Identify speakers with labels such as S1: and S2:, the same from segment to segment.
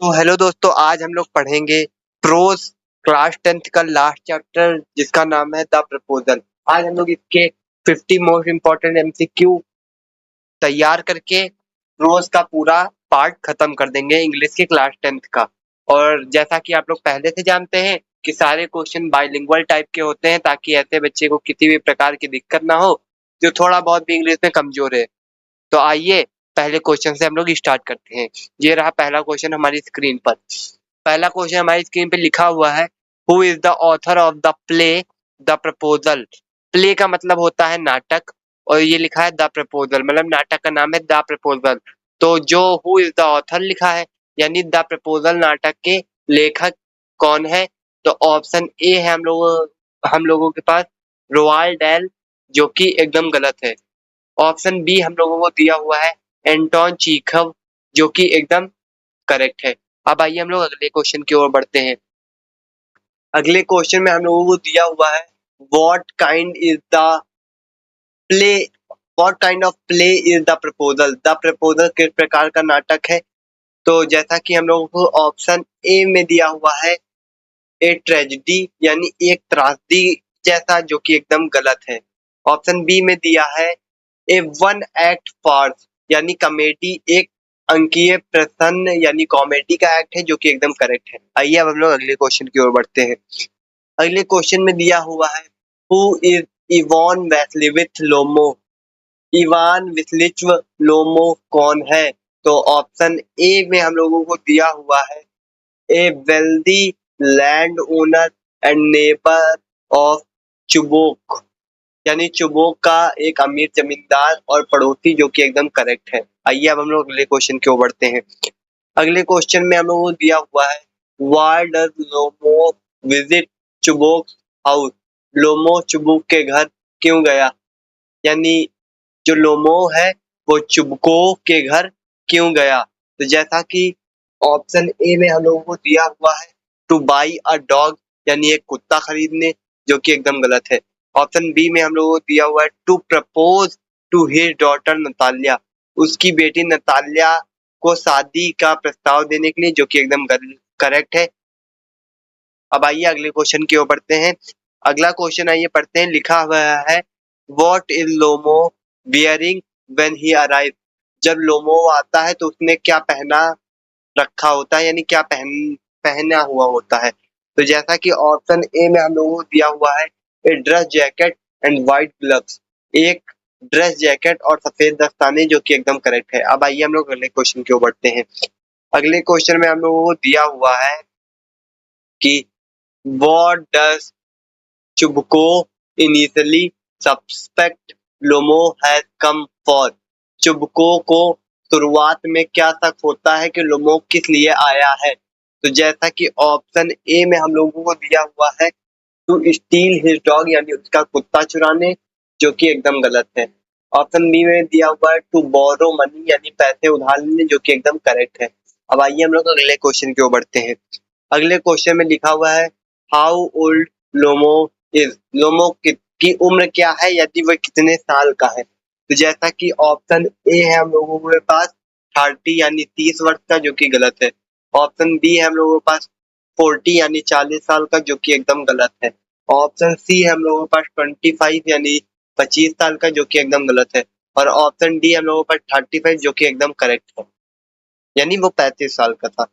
S1: तो हेलो दोस्तों, आज हम लोग पढ़ेंगे प्रोज क्लास 10th का लास्ट चैप्टर जिसका नाम है द प्रपोजल। आज हम लोग इसके 50 मोस्ट इम्पोर्टेंट एमसीक्यू तैयार करके प्रोज का पूरा पार्ट खत्म कर देंगे इंग्लिश के क्लास 10th का। और जैसा कि आप लोग पहले से जानते हैं कि सारे क्वेश्चन बाइलिंगुअल टाइप के होते हैं ताकि ऐसे बच्चे को किसी भी प्रकार की दिक्कत ना हो जो थोड़ा बहुत भी इंग्लिश में कमजोर है। तो आइए पहले क्वेश्चन से हम लोग स्टार्ट करते हैं। ये रहा पहला क्वेश्चन हमारी स्क्रीन पर। पहला क्वेश्चन हमारी स्क्रीन पे लिखा हुआ है, who is the author of the play the proposal. Play का मतलब होता है नाटक और ये लिखा है द प्रपोजल, मतलब नाटक का नाम है द प्रपोजल। तो जो हु इज द ऑथर लिखा है यानी द प्रपोजल नाटक के लेखक कौन है, तो ऑप्शन ए है हम लोगों के पास रोआल्ड डेल, जो कि एकदम गलत है। ऑप्शन बी हम लोगों को दिया हुआ है एंटोन चीखव, जो कि एकदम करेक्ट है। अब आइए हम लोग अगले क्वेश्चन की ओर बढ़ते हैं। अगले क्वेश्चन में हम लोगों को दिया हुआ है what kind is the play, what kind of play is the proposal. The proposal किस प्रकार का नाटक है, तो जैसा कि हम लोगों को ऑप्शन ए में दिया हुआ है ए ट्रेजेडी यानी एक त्रासदी जैसा, जो कि एकदम गलत है। ऑप्शन बी में दिया है ए वन एक्ट फार्स यानी कॉमेडी, एक अंकीय प्रसन्न यानी कॉमेडी का एक्ट है, जो कि एकदम करेक्ट है। आइए अब हम लोग अगले क्वेश्चन की ओर बढ़ते हैं। अगले क्वेश्चन में दिया हुआ है हु इज इवान वैस्लिविच लोमो। इवान विस्लिच लोमो कौन है, तो ऑप्शन ए में हम लोगों को दिया हुआ है a wealthy land owner and neighbour of Chubukov यानी चुबोक का एक अमीर जमींदार और पड़ोसी, जो कि एकदम करेक्ट है। आइए अब हम लोग अगले क्वेश्चन की ओर बढ़ते हैं। अगले क्वेश्चन में हम लोगों को दिया हुआ है व्हाई डज लोमो विजिट चुबोक हाउस। लोमो चुबुक के घर क्यों गया, यानी जो लोमो है वो चुबको के घर क्यों गया, तो जैसा कि ऑप्शन ए में हम लोगों को दिया हुआ है टू बाई अ डॉग यानी एक कुत्ता खरीदने, जो कि एकदम गलत है। ऑप्शन बी में हम लोगों को दिया हुआ है to propose to his daughter Natalia, उसकी बेटी नतालिया को शादी का प्रस्ताव देने के लिए, जो कि एकदम करेक्ट है। अब आइए अगले क्वेश्चन की ओर बढ़ते हैं। अगला क्वेश्चन आइए पढ़ते हैं। लिखा हुआ है what is Lomov wearing when he arrive. जब लोमो आता है तो उसने क्या पहना रखा होता है, यानी क्या पहना हुआ होता है, तो जैसा कि ऑप्शन ए में हम लोगों को दिया हुआ है a dress jacket and white gloves, एक ड्रेस जैकेट और सफेद दस्ताने, जो कि एकदम करेक्ट है। अब आइए हम लोग अगले क्वेश्चन की ओर बढ़ते हैं। अगले क्वेश्चन में हम लोगों को दिया हुआ है कि what does Chubukov initially suspect Lomov has come for. Chubukov को शुरुआत में क्या शक होता है कि लोमो किस लिए आया है, तो जैसा कि ऑप्शन ए में हम लोगों को दिया हुआ है टू स्टील हिज डॉग यानी उसका कुत्ता चुराने, जो कि एकदम गलत है। ऑप्शन बी में दिया हुआ है टू बोरो मनी यानी पैसे उधार लेने, जो कि एकदम करेक्ट है। अब आइए हम लोग अगले क्वेश्चन की ओर बढ़ते हैं। अगले क्वेश्चन में लिखा हुआ है हाउ ओल्ड लोमो इज। लोमो की उम्र क्या है, यदि वह कितने साल का है, तो जैसा कि ऑप्शन ए है हम लोगों के पास 30 यानी 30 वर्ष का, जो कि गलत है। ऑप्शन बी है हम लोगों के पास 40 यानी 40 साल का, जो कि एकदम गलत है। ऑप्शन सी है हम लोगों के पास 25 यानी 25 साल का, जो कि एकदम गलत है। और ऑप्शन डी हम लोगों के पास 35, जो कि एकदम करेक्ट है, यानी वो 35 साल का था।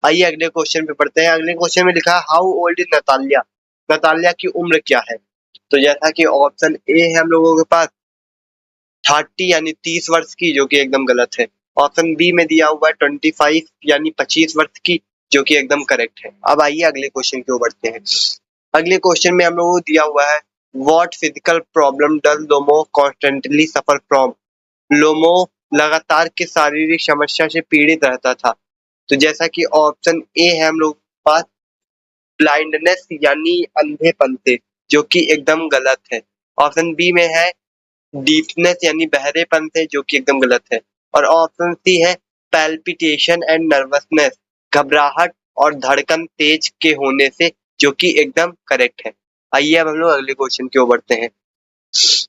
S1: आइए अगले क्वेश्चन पे पढ़ते हैं। अगले क्वेश्चन में लिखा है how old is Natalia. Natalia की उम्र क्या है, तो जैसा कि ऑप्शन ए है हम लोगों के पास 30 यानी 30 वर्ष की, जो कि एकदम गलत है। ऑप्शन बी में दिया हुआ है 25 यानी 25 वर्ष की, जो कि एकदम करेक्ट है। अब आइए अगले क्वेश्चन की ओर बढ़ते हैं। अगले क्वेश्चन में हम लोगों को दिया हुआ है what physical problem does Lomov constantly suffer from. Lomov लगातार किस शारीरिक समस्या से पीड़ित रहता था, तो जैसा कि ऑप्शन ए है हम लोग के पास ब्लाइंडनेस यानी अंधेपन से, जो कि एकदम गलत है। ऑप्शन बी में है डीफनेस यानी बहरेपन से, जो कि एकदम गलत है। और ऑप्शन सी है पैल्पिटेशन एंड नर्वसनेस, घबराहट और धड़कन तेज के होने से, जो कि एकदम करेक्ट है। आइए अब हम लोग अगले क्वेश्चन की ओर बढ़ते हैं।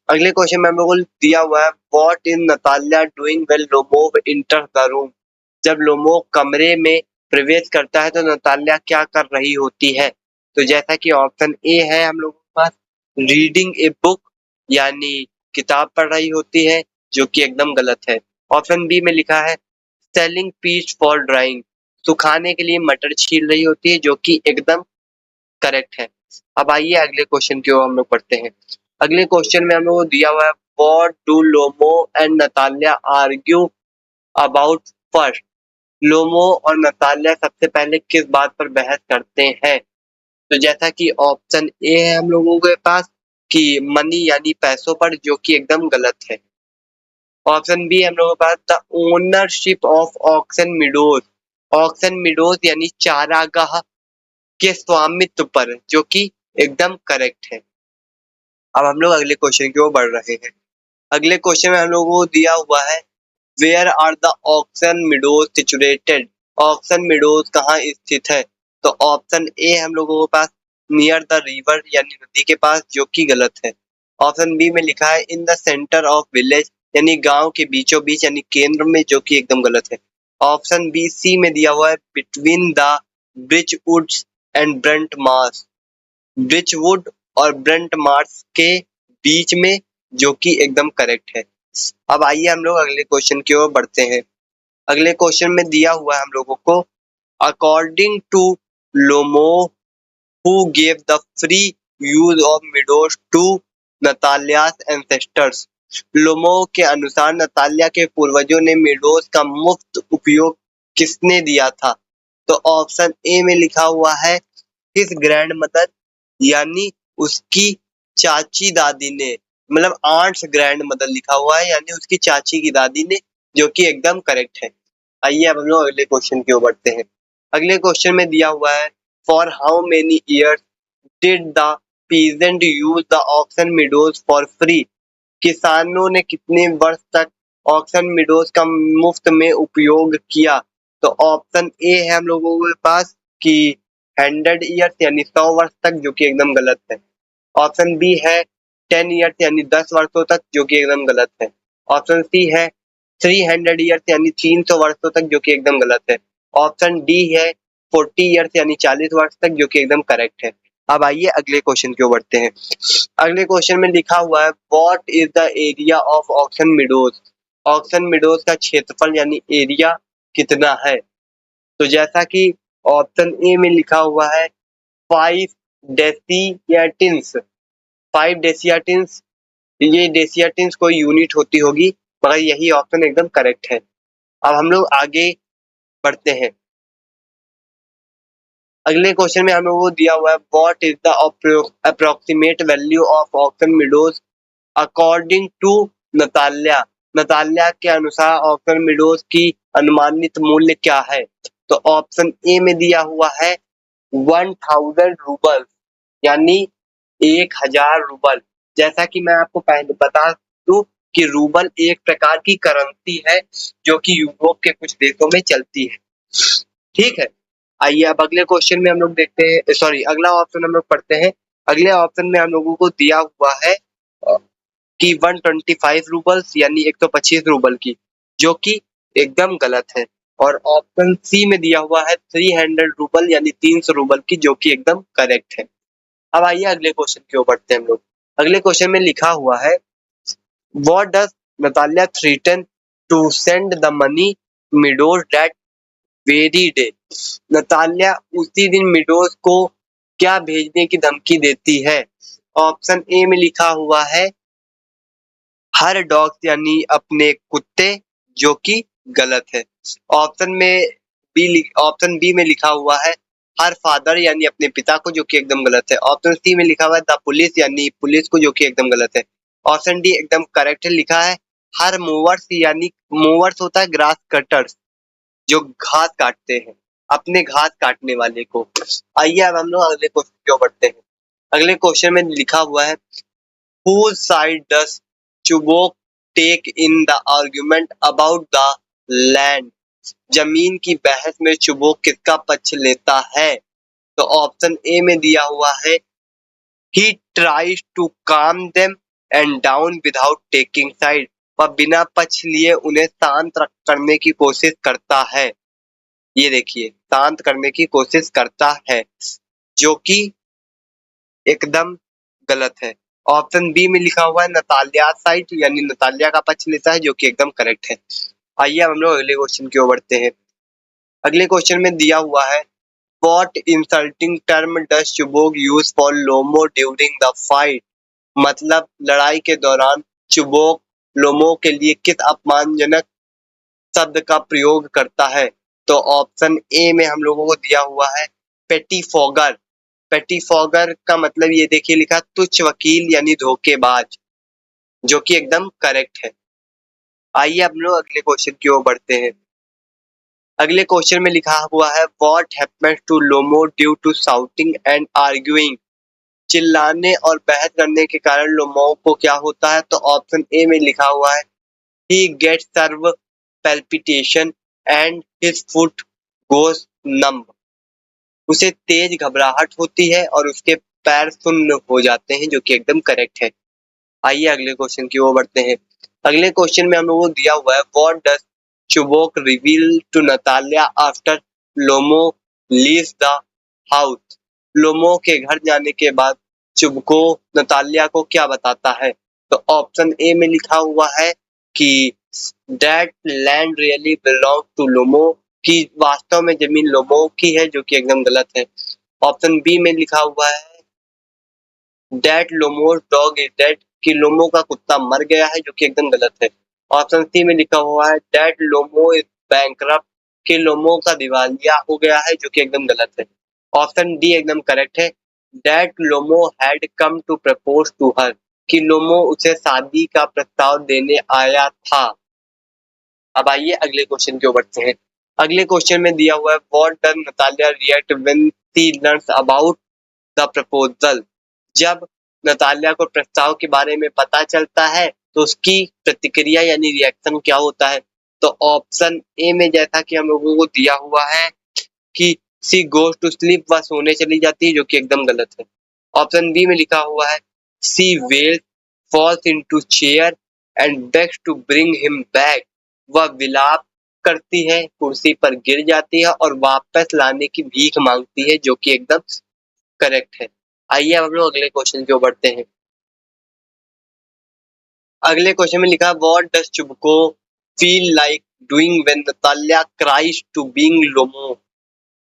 S1: अगले क्वेश्चन में हम लोगों को दिया हुआ है what is Natalya doing when Lomov enters the room. जब लोमो कमरे में प्रवेश करता है तो नताल्या क्या कर रही होती है? तो जैसा कि ऑप्शन ए है हम लोगों के पास रीडिंग ए बुक यानी किताब पढ़ रही होती है, जो कि एकदम गलत है। ऑप्शन बी में लिखा है सेलिंग पीच फॉर ड्राइंग, सुखाने के लिए मटर छील रही होती है, जो कि एकदम करेक्ट है। अब आइए अगले क्वेश्चन की ओर हम लोग पढ़ते हैं। अगले क्वेश्चन में हम लोग को दिया हुआ है what do Lomov and Natalya argue about first. Lomov और नताल्या सबसे पहले किस बात पर बहस करते हैं? तो जैसा कि ऑप्शन ए है हम लोगों के पास कि मनी यानी पैसों पर, जो कि एकदम गलत है। ऑप्शन बी हम लोगों के पास the ownership of Oxen Meadows, Oxen Meadows यानी चारागाह के स्वामित्व पर, जो कि एकदम करेक्ट है। अब हम लोग अगले क्वेश्चन की ओर बढ़ रहे हैं। अगले क्वेश्चन में हम लोगों को दिया हुआ है where are the Oxen Meadows situated, Oxen Meadows कहाँ स्थित है? तो ऑप्शन ए हम लोगों के पास नियर द रिवर यानी नदी के पास, जो कि गलत है। ऑप्शन बी में लिखा है in the centre of village यानी गांव के बीचों बीच यानी केंद्र में, जो कि एकदम गलत है। ऑप्शन बी सी में दिया हुआ है between the Birchwoods and Burnt Marsh, Birchwood और ब्रंट मार्स के बीच में, जो कि एकदम करेक्ट है। अब आइए हम लोग अगले क्वेश्चन की ओर बढ़ते हैं। अगले क्वेश्चन में दिया हुआ है हम लोगों को according to Lomov who gave the free use of meadows to Natalya's ancestors, Lomov के अनुसार नतालिया के पूर्वजों ने मिडोस का मुफ्त उपयोग किसने दिया था? तो ऑप्शन ए में लिखा हुआ है हिज ग्रैंड मदर यानी उसकी चाची दादी ने, मतलब आंट्स ग्रैंड मदर लिखा हुआ है यानी उसकी चाची की दादी ने, जो कि एकदम करेक्ट है। आइए अब हम लोग अगले क्वेश्चन की ओर बढ़ते हैं। अगले क्वेश्चन में दिया हुआ है for how many years did the peasant use the Oxen Meadows for free, किसानों ने कितने वर्ष तक ऑक्सन मिडोज का मुफ्त में उपयोग किया? तो ऑप्शन ए है हम लोगों के पास कि 100 ईयर्स यानी 100 वर्ष तक, जो कि एकदम गलत है। ऑप्शन बी है 10 ईयर्स यानी 10 वर्षों तक, जो कि एकदम गलत है। ऑप्शन सी है 300 ईयर्स यानी 300 वर्षों तक, जो कि एकदम गलत है। ऑप्शन डी है 40 ईयर्स यानी 40 वर्ष तक, जो कि एकदम करेक्ट है। अब आइए अगले क्वेश्चन की ओर बढ़ते हैं। अगले क्वेश्चन में लिखा हुआ है what is the area of Oxen Meadows, Oxen Meadows का क्षेत्रफल यानी एरिया कितना है? तो जैसा कि ऑप्शन ए में लिखा हुआ है 5 डेसियाटिन्स, 5 डेसियाटिन्स, ये डेसियाटिन्स कोई यूनिट होती होगी, मगर यही ऑप्शन एकदम करेक्ट है। अब हम लोग आगे बढ़ते हैं। अगले क्वेश्चन में हम लोगों को दिया हुआ है what is the approximate value of Oxen Meadows according to Natalya, Natalya के अनुसार ऑक्सन मिडोज की अनुमानित मूल्य क्या है? तो ऑप्शन ए में दिया हुआ है 1000 रूबल यानी 1000 रूबल। जैसा कि मैं आपको पहले बता दूं कि रूबल एक प्रकार की करेंसी है, जो कि यूरोप के कुछ देशों में चलती है। ठीक है, आइए अब अगले क्वेश्चन में हम लोग देखते हैं, सॉरी अगला ऑप्शन हम लोग पढ़ते हैं। अगले ऑप्शन में हम लोगों को दिया हुआ है कि 125 रूबल्स यानी 125 रूबल की, जो कि एकदम गलत है। और ऑप्शन सी में दिया हुआ है 300 रूबल यानी 300 रूबल की, जो कि एकदम करेक्ट है। अब आइए अगले क्वेश्चन की ओर बढ़ते हैं हम लोग। अगले क्वेश्चन में लिखा हुआ है what does Natalya threaten to send the money Meadows that very day, Natalya उसी दिन मिडोज को क्या भेजने की धमकी देती है? ऑप्शन ए में लिखा हुआ है हर डॉग्स यानी अपने कुत्ते, जो कि गलत है। ऑप्शन बी में लिखा हुआ है हर फादर यानी अपने पिता को, जो कि एकदम गलत है। ऑप्शन सी में लिखा हुआ है द पुलिस यानी पुलिस को, जो कि एकदम गलत है। ऑप्शन डी एकदम करेक्ट है, लिखा है हर मूवर्स यानी मूवर्स होता है ग्रास कटर्स, जो घास काटते हैं, अपने घास काटने वाले को। आइए अब हम लोग अगले क्वेश्चन की ओर बढ़ते हैं। अगले क्वेश्चन में लिखा हुआ है whose side does Chubok take in the argument about the land, जमीन की बहस में चुबोक किसका पक्ष लेता है? तो ऑप्शन ए में दिया हुआ है he tries to calm them and down without taking side, वह बिना पक्ष लिए उन्हें शांत करने की कोशिश करता है। ये देखिए, शांत करने की कोशिश करता है, जो कि एकदम गलत है। ऑप्शन बी में लिखा हुआ है नतालिया साइड, यानी नतालिया का पक्ष लेता है, जो कि एकदम करेक्ट है। आइए हम लोग अगले क्वेश्चन की ओर बढ़ते हैं। अगले क्वेश्चन में दिया हुआ है, what insulting term does Chubukov use for Lomov during the fight? मतलब लड़ाई के दौरान चुबोक लोमो के लिए किस अपमानजनक शब्द का प्रयोग करता है? तो ऑप्शन ए में हम लोगों को दिया हुआ है पेटीफॉगर। पेटीफॉगर का मतलब ये देखिए लिखा तुच्छ वकील यानी धोखेबाज, जो कि एकदम करेक्ट है। आइए हम लोग अगले क्वेश्चन की ओर बढ़ते हैं। अगले क्वेश्चन में लिखा हुआ है, what happens to Lomov due to shouting and arguing? चिल्लाने और बहस करने के कारण लोमो को क्या होता है? तो ऑप्शन ए में लिखा हुआ है, he gets nerve palpitation and his foot goes numb। उसे तेज घबराहट होती है और उसके पैर सुन्न हो जाते हैं, जो कि एकदम करेक्ट है। आइए अगले क्वेश्चन की ओर बढ़ते हैं। अगले क्वेश्चन में हम लोगों को दिया हुआ है, what does Chubukov reveal to Natalya after Lomov leaves the house? Lomov के घर जाने के बाद चुबको नतालिया को क्या बताता है? तो ऑप्शन ए में लिखा हुआ है कि that land really belong to Lomov, कि वास्तव में जमीन लोमो की है, जो कि एकदम गलत है। ऑप्शन बी में लिखा हुआ है दैट लोमोस डॉग इज डेड, कि लोमो का कुत्ता मर गया है, जो कि एकदम गलत है। ऑप्शन सी में लिखा हुआ है दैट लोमो इज बैंकरप्ट, कि लोमो का दिवालिया हो गया है, जो कि एकदम गलत है। ऑप्शन डी एकदम करेक्ट है, that Lomov had come to propose to her, कि लोमो उसे शादी का प्रस्ताव देने आया था। अब आइए अगले क्वेश्चन की ओर बढ़ते हैं। अगले क्वेश्चन में दिया हुआ है, what does Natalia react when she learns about the proposal? जब नतालिया को प्रस्ताव के बारे में पता चलता है तो उसकी प्रतिक्रिया यानी रिएक्शन क्या होता है? तो ऑप्शन ए में जैसा कि हम लोगों को दिया हुआ है कि सी गोज टू स्लीप, वह सोने चली जाती है, जो कि एकदम गलत है। ऑप्शन बी में लिखा हुआ है C wails, falls into chair and begs to bring him back, वह विलाप करती है, कुर्सी पर गिर जाती है और वापस लाने की भीख मांगती है, जो कि एकदम करेक्ट है। आइए अब हम लोग अगले क्वेश्चन की ओर बढ़ते हैं। अगले क्वेश्चन में लिखा है, what does Chubukov feel like doing when Natalya cries to being Lomov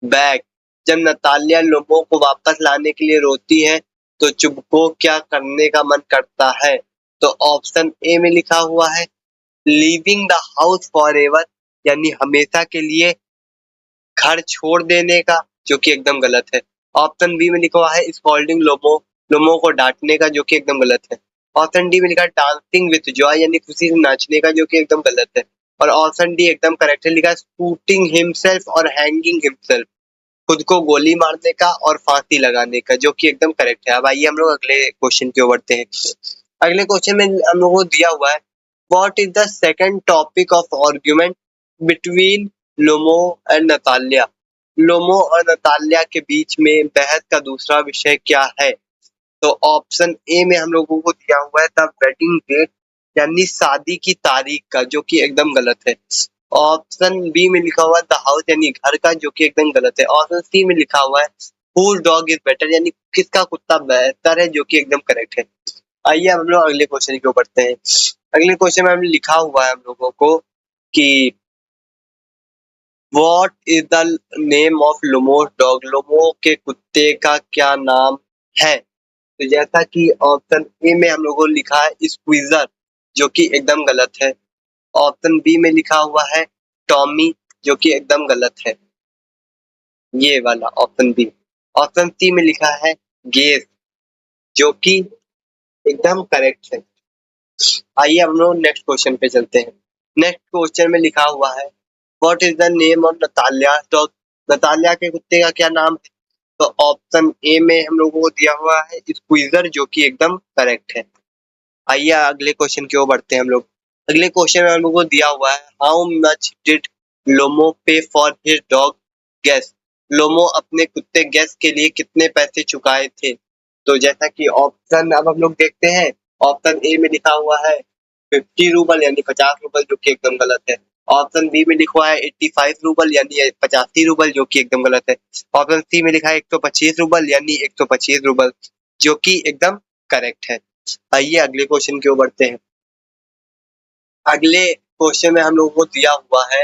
S1: back? जब नतालिया लोमो को वापस लाने के लिए रोती है तो चुबको क्या करने का मन करता है? तो ऑप्शन ए में लिखा हुआ है leaving the house for ever, यानी हमेशा के लिए घर छोड़ देने का, जो कि एकदम गलत है। ऑप्शन बी में लिखा हुआ है स्कॉल्डिंग लोमो, लोमो को डांटने का, जो कि एकदम गलत है। ऑप्शन डी में लिखा है डांसिंग विथ जॉय, यानी खुशी से नाचने का, जो कि एकदम गलत है। और ऑप्शन डी एकदम करेक्ट है, लिखा है शूटिंग हिमसेल्फ और हैंगिंग हिमसेल्फ, खुद को गोली मारने का और फांसी लगाने का, जो कि एकदम करेक्ट है। अब आइए हम लोग अगले क्वेश्चन की ओर बढ़ते हैं। अगले क्वेश्चन में हम लोगों को दिया हुआ है, what is the second topic of argument between Lomov and Natalya? Lomov और नतालिया के बीच में बहस का दूसरा विषय क्या है? तो ऑप्शन ए में हम लोगों को दिया हुआ है द वेडिंग डेट, यानी शादी की तारीख का, जो कि एकदम गलत है। ऑप्शन बी में लिखा हुआ है द हाउस, यानी घर का, जो कि एकदम गलत है। ऑप्शन सी में लिखा हुआ है हुज डॉग इज बेटर, यानी किसका कुत्ता बेहतर है, जो कि एकदम करेक्ट है। आइए हम लोग अगले क्वेश्चन की ओर बढ़ते हैं। अगले क्वेश्चन में हमने लिखा हुआ है हम लोगों को कि what is the name of Lomov's dog? Lomov के कुत्ते का क्या नाम है? तो जैसा कि ऑप्शन ए में हम लोगों को लिखा है स्क्वीजर, जो कि एकदम गलत है। ऑप्शन बी में लिखा हुआ है टॉमी, जो कि एकदम गलत है, ये वाला ऑप्शन बी। ऑप्शन सी में लिखा है गेस, जो कि एकदम करेक्ट है। आइए हम लोग नेक्स्ट क्वेश्चन पे चलते हैं। नेक्स्ट क्वेश्चन में लिखा हुआ है, what is the name of Natalia dog? Natalia के कुत्ते का क्या नाम है? तो ऑप्शन ए में हम लोगों को दिया हुआ है स्क्वीजर, जो कि एकदम करेक्ट है। आइए अगले क्वेश्चन की ओर बढ़ते हैं हम लोग। अगले क्वेश्चन में हम लोगों को दिया हुआ है, हाउ मच डिड लोमो पे फॉर हिज डॉग गैस? लोमो अपने कुत्ते गैस के लिए कितने पैसे चुकाए थे? तो जैसा कि ऑप्शन अब हम लोग देखते हैं, ऑप्शन ए में लिखा हुआ है 50 रूबल, यानी 50 रूबल, जो कि एकदम गलत है। ऑप्शन बी में लिखा हुआ है 85 रूबल यानी 85 रूबल, जो कि एकदम गलत है। ऑप्शन सी में लिखा है 125 रूबल यानी 125 रूबल, जो कि एकदम करेक्ट है। आइए अगले क्वेश्चन की ओर बढ़ते हैं। अगले क्वेश्चन में हम लोगों को दिया हुआ है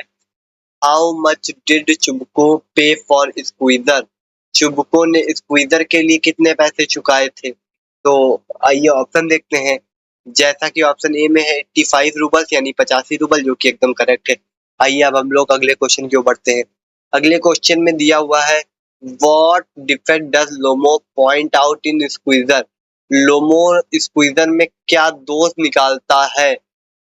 S1: हाउ मच डिड चुबको पे फॉर स्क्वीजर। चुबको ने स्क्वीजर के लिए कितने पैसे चुकाए थे? तो आइए ऑप्शन देखते हैं। जैसा कि ऑप्शन ए में है 85 रूबल यानी 85 रूबल, जो कि एकदम करेक्ट है। आइए अब हम लोग अगले क्वेश्चन की ओर बढ़ते हैं। अगले क्वेश्चन में दिया हुआ है what defect does Lomov point out in Squeezer. Lomov Squeezer में क्या दोष निकालता है?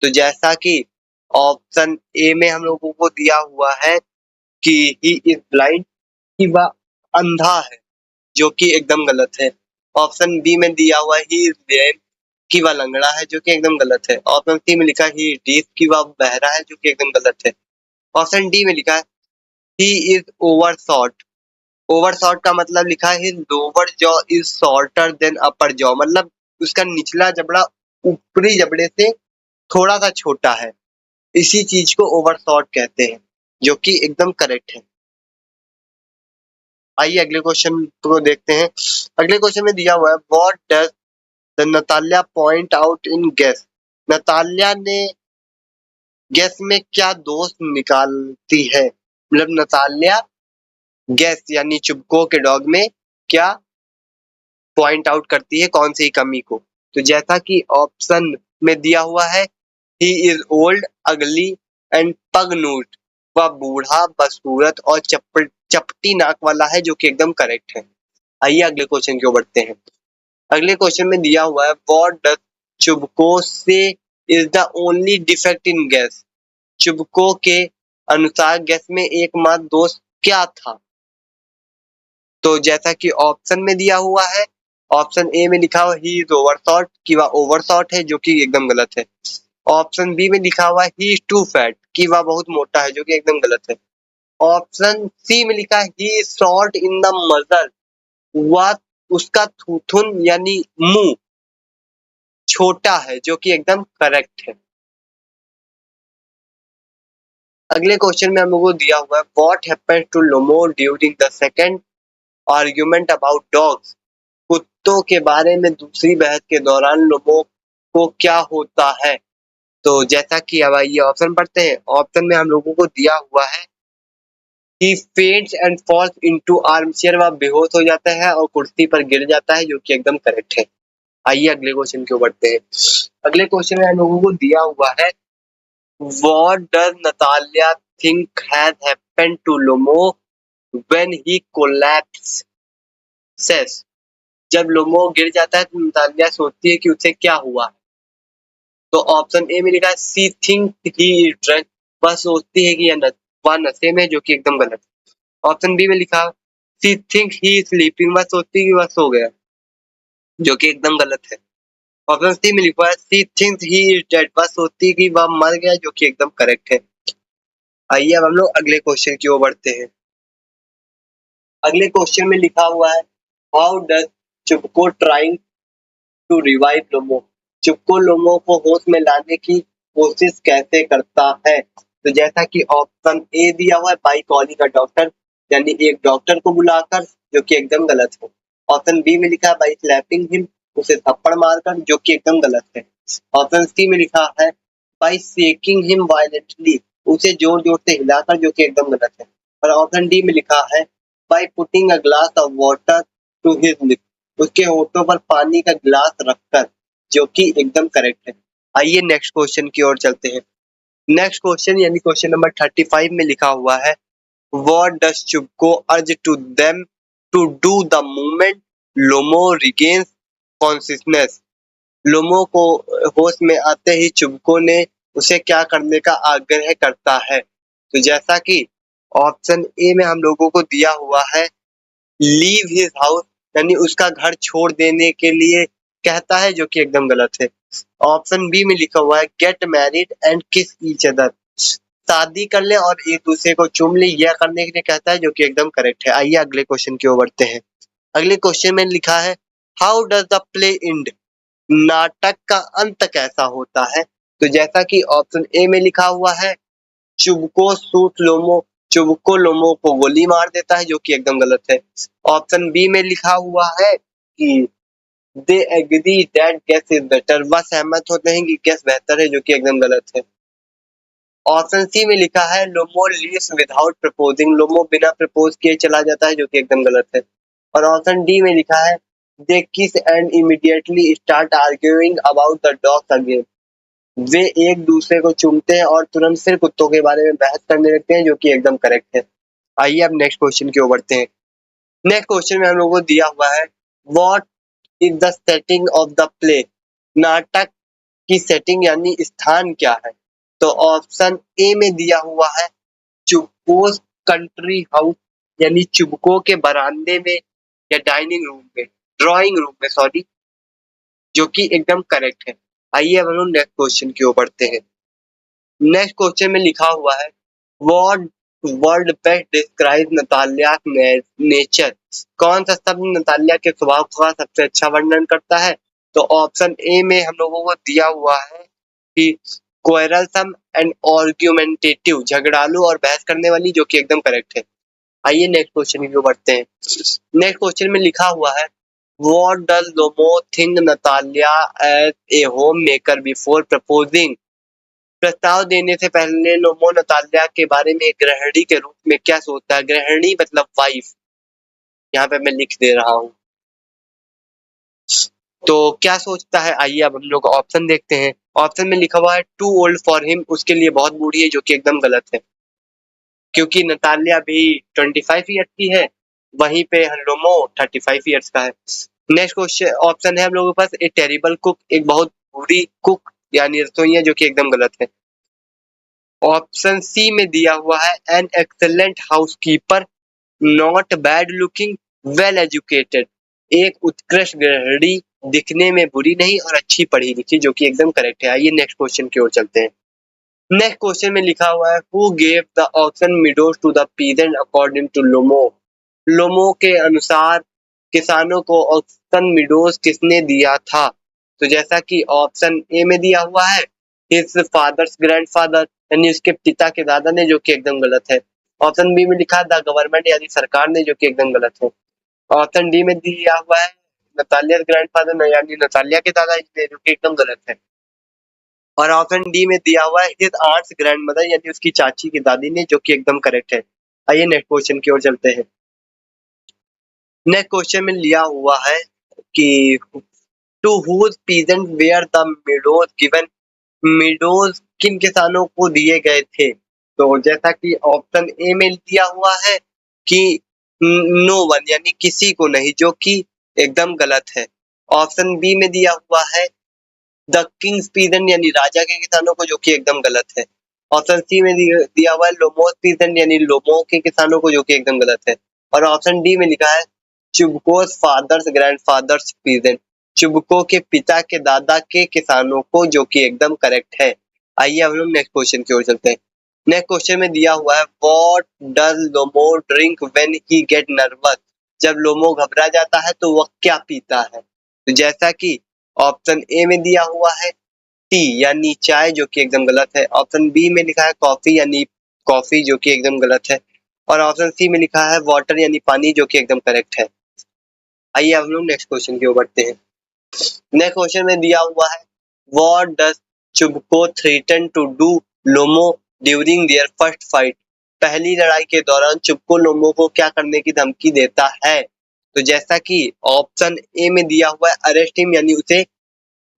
S1: तो जैसा कि ऑप्शन ए में हम लोगों को दिया हुआ है कि ही इज ब्लाइंड, कि वह अंधा है, जो कि एकदम गलत है। ऑप्शन बी में दिया हुआ है ही इज डेफ, कि वह लंगड़ा है, जो कि एकदम गलत है। ऑप्शन सी में लिखा है ही इज डीफ, कि वह बहरा है, जो कि एकदम गलत है। ऑप्शन डी में लिखा है he is over short. Over short का मतलब लिखा है lower jaw is shorter than upper jaw, मतलब उसका निचला जबड़ा ऊपरी जबड़े से थोड़ा सा छोटा है, इसी चीज को ओवर शॉर्ट कहते हैं, जो कि एकदम करेक्ट है। आइए अगले क्वेश्चन को देखते हैं। अगले क्वेश्चन में दिया हुआ है what does the Natalya point out in gas. Natalya ने गैस में क्या दोष निकालती है? मतलब नताल्या गैस यानी चुबको के डॉग में क्या पॉइंट आउट करती है, कौन सी कमी को? तो जैसा कि ऑप्शन में दिया हुआ है ही इज ओल्ड, अगली एंड पगनूट, वह बूढ़ा, बदसूरत और चपटी नाक वाला है, जो कि एकदम करेक्ट है। आइए अगले क्वेश्चन की ओर बढ़ते हैं। अगले क्वेश्चन में दिया हुआ है व्हाट डज चुबको से is the only defect in gas. चुबको के अनुसार गैस में एकमात्र दोष क्या था? तो जैसा कि ऑप्शन में दिया हुआ है, ऑप्शन ए में लिखा हुआ ही इज ओवरशॉट, कि वह ओवरशॉट है, जो कि एकदम गलत है। ऑप्शन बी में लिखा हुआ है ही इज टू फैट, कि वह बहुत मोटा है, जो कि एकदम गलत है। ऑप्शन सी में लिखा है he is short in the mother, वह उसका थूथुन यानी मुंह छोटा है, जो कि एकदम करेक्ट है। अगले क्वेश्चन में हम लोगों को दिया हुआ है what happens to Lomov during the second argument about dogs. कुत्तों के बारे में दूसरी बहस के दौरान लोगों को क्या होता है? तो जैसा कि अब आइए ऑप्शन पढ़ते हैं। ऑप्शन में हम लोगों को दिया हुआ है he faints and falls into armchair, वह बेहोश हो जाता है और कुर्सी पर गिर जाता है, जो कि एकदम करेक्ट है। आइए अगले क्वेश्चन की ओर बढ़ते हैं। अगले क्वेश्चन में हम लोगों को दिया हुआ है what does Natalya think has happened to Lomov when he collapses. जब लोमो गिर जाता है तो नतालिया सोचती है कि उसे क्या हुआ है? तो ऑप्शन ए में लिखा है सी थिंक ही इज ड्रंक, वह सोचती है कि वह नशे में, जो कि एकदम गलत है। ऑप्शन बी में लिखा सी थिंक ही इज स्लीपिंग, वह सोचती है कि वह सो गया, जो कि एकदम गलत है। ऑप्शन सी में लिखा है सी थिंक्स ही इज डेड, वह सोचती है कि वह मर गया, जो कि एकदम करेक्ट है। आइए अब हम लोग अगले क्वेश्चन की ओर बढ़ते हैं। अगले क्वेश्चन में लिखा हुआ है how does Chubukov trying to revive Lomov. Chubukov Lomov को होश में लाने की कोशिश कैसे करता है? तो जैसा कि ऑप्शन ए दिया हुआ है बाई कॉलिंग अ डॉक्टर, यानी एक डॉक्टर को बुलाकर, जो कि एकदम गलत है। ऑप्शन बी में लिखा है बाई स्लैपिंग हिम, उसे थप्पड़ मारकर, जो कि एकदम गलत है। ऑप्शन सी में लिखा है बाई शेकिंग हिम वायलेंटली, उसे जोर जोर से हिलाकर, जो कि एकदम गलत है। और ऑप्शन डी में लिखा है by putting a glass of water to his lip, उसके होठों पर पानी का गिलास रखकर, जो कि एकदम करेक्ट है। आइए नेक्स्ट क्वेश्चन की ओर चलते हैं। नेक्स्ट क्वेश्चन यानी क्वेश्चन नंबर 35 में लिखा हुआ है what does Chubukov urge to them to do the moment Lomov regains consciousness. Lomov को होश में आते ही चुबको ने उसे क्या करने का आग्रह करता है? तो जैसा कि ऑप्शन ए में हम लोगों को दिया हुआ है लीव हिज हाउस, यानी उसका घर छोड़ देने के लिए कहता है, जो कि एकदम गलत है। ऑप्शन बी में लिखा हुआ है गेट मैरिड एंड किस ईच अदर, शादी कर ले और एक दूसरे को चूम ले, यह करने के लिए कहता है, जो कि एकदम करेक्ट है। आइए अगले क्वेश्चन की ओर बढ़ते हैं। अगले क्वेश्चन में लिखा है how does the play and, नाटक का अंत कैसा होता है? तो जैसा कि ऑप्शन ए में लिखा हुआ है चुबको शूट लोमो, चुबको लोमो को गोली मार देता है, जो कि एकदम गलत है। ऑप्शन बी में लिखा हुआ है कि they agree that Guess is better, वह सहमत होते हैं कि गैस बेहतर है, जो कि एकदम गलत है। ऑप्शन सी में लिखा है लोमो लीव्स विदाउट प्रपोजिंग, लोमो बिना प्रपोज किए चला जाता है, जो कि एकदम गलत है। और ऑप्शन डी में लिखा है they kiss and immediately start arguing about the dogs again, वे एक दूसरे को चूमते हैं और तुरंत फिर कुत्तों के बारे में बहस करने लगते हैं, जो कि एकदम करेक्ट है। आइए अब नेक्स्ट क्वेश्चन की ओर बढ़ते हैं। नेक्स्ट क्वेश्चन में हम लोगों को दिया हुआ है what is the setting of the play, नाटक की सेटिंग यानी स्थान क्या है। तो ऑप्शन ए में दिया हुआ है चुबकोस कंट्री हाउस, यानी चुबको के बरामदे में या डाइनिंग रूम में, ड्राइंग रूम में सॉरी, जो कि एकदम करेक्ट है। आइए अब हम लोग नेक्स्ट क्वेश्चन की ओर बढ़ते हैं। नेक्स्ट क्वेश्चन में लिखा हुआ है what word best describe Natalia nature, कौन सा शब्द नतालिया के स्वभाव का सबसे अच्छा वर्णन करता है। तो ऑप्शन ए में हम लोगों को दिया हुआ है कि क्वेरलसम एंड आर्गुमेंटेटिव, झगड़ालू और बहस करने वाली, जो कि एकदम करेक्ट है। आइए नेक्स्ट क्वेश्चन की ओर बढ़ते हैं। नेक्स्ट क्वेश्चन में लिखा हुआ है what does Lomov think Natalya as a home maker before proposing, प्रस्ताव देने से पहले लोमो नतालिया के बारे में गृहिणी के रूप में क्या सोचता है। गृहिणी मतलब वाइफ, यहाँ पे मैं लिख दे रहा हूँ। तो क्या सोचता है, आइए अब हम लोग ऑप्शन देखते हैं। ऑप्शन में लिखा हुआ है टू ओल्ड फॉर हिम, उसके लिए बहुत बूढ़ी है, जो कि एकदम गलत है, क्योंकि नतालिया भी 25 ईयर्स की है, वहीं पे लोमो 35 ईयर्स का है। नेक्स्ट क्वेश्चन ऑप्शन है हम लोगों के पास ए टेरिबल कुक, एक बहुत बुरी कुक यानी रसोइया, जो कि एकदम गलत है। ऑप्शन सी में दिया हुआ है an excellent housekeeper, not bad looking, well educated, एक उत्कृष्ट गृहिणी, दिखने में बुरी नहीं और अच्छी पढ़ी लिखी, जो कि एकदम करेक्ट है। आइए नेक्स्ट क्वेश्चन की ओर चलते हैं। नेक्स्ट क्वेश्चन में लिखा हुआ है who gave the Oxen Meadows to the peasant according to Lomov, Lomov के अनुसार किसानों को ऑक्सन मीडोज किसने दिया था। तो जैसा कि ऑप्शन ए में दिया हुआ है हिज फादर्स ग्रैंडफादर, यानी उसके पिता के दादा ने, जो कि एकदम गलत है। ऑप्शन बी में लिखा द गवर्नमेंट, यानी सरकार ने, जो कि एकदम गलत है। ऑप्शन डी में दिया हुआ है नतालिया ग्रैंडफादर, यानी नतालिया के दादा ने, जो कि एकदम गलत है। और ऑप्शन डी में दिया हुआ है हिज आंट्स ग्रैंडमदर, यानी उसकी चाची की दादी ने, जो कि एकदम करेक्ट है। आइए नेक्स्ट क्वेश्चन की ओर चलते हैं। नेक्स्ट क्वेश्चन में लिया हुआ है कि to whose peasant were the meadows given, meadows किन किसानों को दिए गए थे। तो जैसा कि ऑप्शन ए में दिया हुआ है कि नो वन, यानी किसी को नहीं, जो कि एकदम गलत है। ऑप्शन बी में दिया हुआ है द किंग्स पीजेंट, यानी राजा के किसानों को, जो कि एकदम गलत है। ऑप्शन सी में दिया हुआ है लोमोस पीजेंट, यानी लोमो के किसानों को, जो कि एकदम गलत है। और ऑप्शन डी में लिखा है चुबकोस फादर्स ग्रैंडफादर्स पीजेंट, चुबको के पिता के दादा के किसानों को, जो कि एकदम करेक्ट है। आइए हम लोग नेक्स्ट क्वेश्चन की ओर चलते हैं। नेक्स्ट क्वेश्चन में दिया हुआ है what does Lomov drink when he get nervous, जब लोमो घबरा जाता है तो वह क्या पीता है। तो जैसा कि ऑप्शन ए में दिया हुआ है टी यानी चाय, जो कि एकदम गलत है। ऑप्शन बी में लिखा है कॉफी यानी कॉफी, जो कि एकदम गलत है। और ऑप्शन सी में लिखा है वाटर यानी पानी, जो कि एकदम करेक्ट है। आइए हम लोग नेक्स्ट क्वेश्चन की ओर बढ़ते हैं। नेक्स्ट क्वेश्चन में दिया हुआ है what does Chubukov threaten to do Lomov during their first fight, पहली लड़ाई के दौरान चुबको लोमो को क्या करने की धमकी देता है। तो जैसा कि ऑप्शन ए में दिया हुआ है अरेस्ट हिम, यानी उसे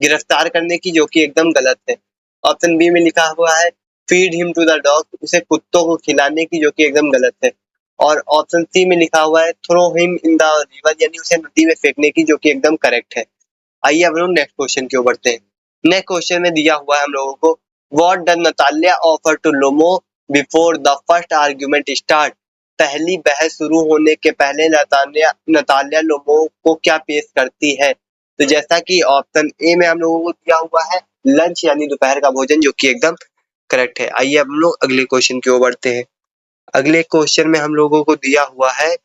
S1: गिरफ्तार करने की, जो कि एकदम गलत है। ऑप्शन बी में लिखा हुआ है feed him to the dog, उसे कुत्तों को खिलाने की, जो कि एकदम गलत है। और ऑप्शन सी में लिखा हुआ है throw him in the river, यानी उसे नदी में फेंकने की, जो कि एकदम करेक्ट है। आइए हम लोग नेक्स्ट क्वेश्चन की ओर बढ़ते हैं। नेक्स्ट क्वेश्चन में दिया हुआ है हम लोगों को what does Natalya offer to Lomov before the first argument start, पहली बहस शुरू होने के पहले नतालिया लोमो को क्या पेश करती है। तो जैसा कि ऑप्शन ए में हम लोगों को दिया हुआ है लंच यानी दोपहर का भोजन, जो कि एकदम करेक्ट है। आइए हम लोग अगले क्वेश्चन की ओर बढ़ते हैं। अगले क्वेश्चन में हम लोगों को दिया हुआ है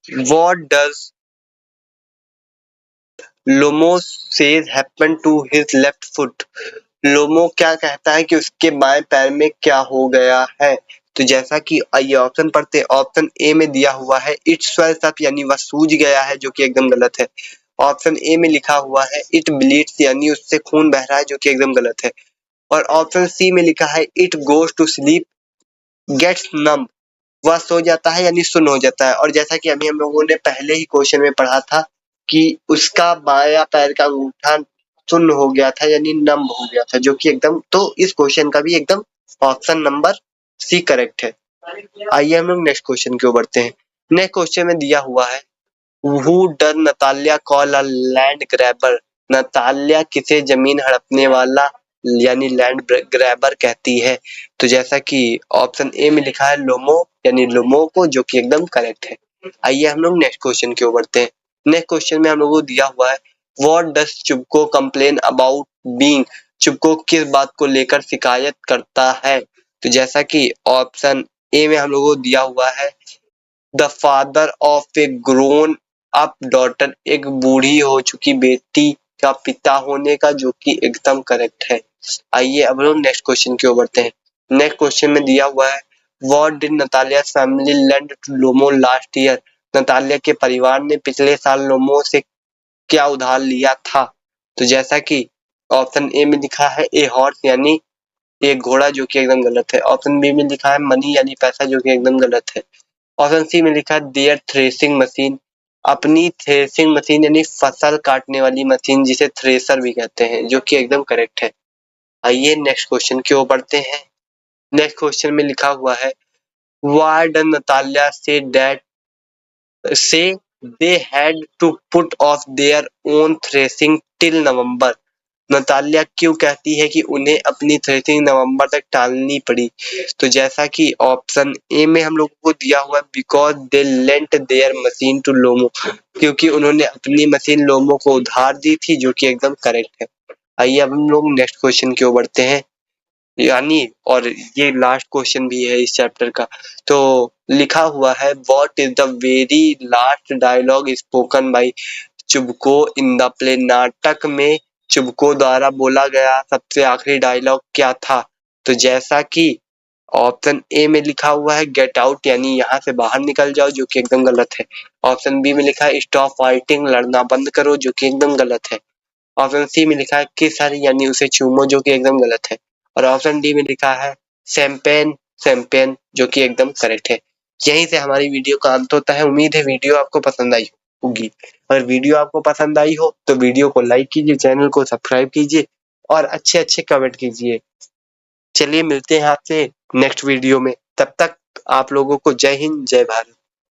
S1: what does Lomov says happen to his left foot, Lomov क्या कहता है कि उसके बाएं पैर में क्या हो गया है। तो जैसा कि ये ऑप्शन पढ़ते, ऑप्शन ए में दिया हुआ है इट स्वेल्स अप यानी वह सूज गया है, जो कि एकदम गलत है। ऑप्शन ए में लिखा हुआ है इट ब्लीड्स यानी उससे खून बह रहा है, जो कि एकदम गलत है। और ऑप्शन सी में लिखा है it goes to sleep gets numb, वह सो जाता है यानी सुन्न हो जाता है। और जैसा कि अभी हम लोगों ने पहले ही क्वेश्चन में पढ़ा था कि उसका बायां पैर का अंगूठा सुन्न हो गया था यानी नम हो गया था, जो कि एकदम, तो इस क्वेश्चन का भी एकदम ऑप्शन नंबर सी करेक्ट है। आइए हम लोग नेक्स्ट क्वेश्चन की ओर बढ़ते हैं। नेक्स्ट क्वेश्चन में दिया हुआ है Who does Natalia call a land grabber? Natalya किसे जमीन हड़पने वाला यानी लैंड ग्रैबर कहती है। तो जैसा कि ऑप्शन ए में लिखा है लोमो यानी लोमो को, जो कि एकदम करेक्ट है। आइए हम लोग नेक्स्ट क्वेश्चन की ओर बढ़ते हैं। नेक्स्ट क्वेश्चन में हम लोगों को दिया हुआ है what does चुबको complain about being, चुबको किस बात को लेकर शिकायत करता है। तो जैसा कि ऑप्शन ए में हम लोगों को दिया हुआ है the father of A grown up daughter, एक बूढ़ी हो चुकी बेटी का पिता होने का, जो कि एकदम करेक्ट है। आइए अब लोग नेक्स्ट क्वेश्चन की ओर बढ़ते हैं। नेक्स्ट क्वेश्चन में दिया हुआ है what did Natalya family lend to Lomov last year, Natalya के परिवार ने पिछले साल लोमो से क्या उधार लिया था। तो जैसा कि ऑप्शन ए में लिखा है ए हॉर्स यानी एक घोड़ा, जो कि एकदम गलत है। ऑप्शन बी में लिखा है मनी यानी पैसा, जो कि एकदम गलत है। ऑप्शन सी में लिखा है देयर थ्रेसिंग मशीन, अपनी थ्रेसिंग मशीन यानी फसल काटने वाली मशीन, जिसे थ्रेसर भी कहते हैं, जो कि एकदम करेक्ट है। आइए नेक्स्ट क्वेश्चन की ओर बढ़ते हैं। नेक्स्ट क्वेश्चन में लिखा हुआ है why did Natalia say that say they had to put off their own threshing till November, Natalia क्यों कहती है कि उन्हें अपनी थ्रेसिंग नवंबर तक टालनी पड़ी। तो जैसा कि ऑप्शन ए में हम लोगों को दिया हुआ है because they lent their machine to Lomov, क्योंकि उन्होंने अपनी मशीन लोमो को उधार दी थी, जो कि एकदम करेक्ट है। आइए अब हम लोग नेक्स्ट क्वेश्चन की ओर बढ़ते हैं, यानी और ये लास्ट क्वेश्चन भी है इस चैप्टर का। तो लिखा हुआ है what is the very last dialogue spoken by Chubukov in the play, नाटक में चुबको द्वारा बोला गया सबसे आखिरी डायलॉग क्या था। तो जैसा कि ऑप्शन ए में लिखा हुआ है गेट आउट यानी यहाँ से बाहर निकल जाओ, जो कि एकदम गलत है। ऑप्शन बी में लिखा है स्टॉप फाइटिंग लड़ना बंद करो, जो कि एकदम गलत है। ऑप्शन सी में लिखा है किस हर यानी उसे चूमो, जो कि एकदम गलत है। और ऑप्शन डी में लिखा है शैंपेन शैंपेन, जो कि एकदम करेक्ट है। यहीं से हमारी वीडियो का अंत होता है। उम्मीद है वीडियो आपको पसंद आई होगी। अगर वीडियो आपको पसंद आई हो तो वीडियो को लाइक कीजिए, चैनल को सब्सक्राइब कीजिए और अच्छे अच्छे कमेंट कीजिए। चलिए मिलते हैं आपसे नेक्स्ट वीडियो में, तब तक आप लोगों को जय हिंद जय भारत।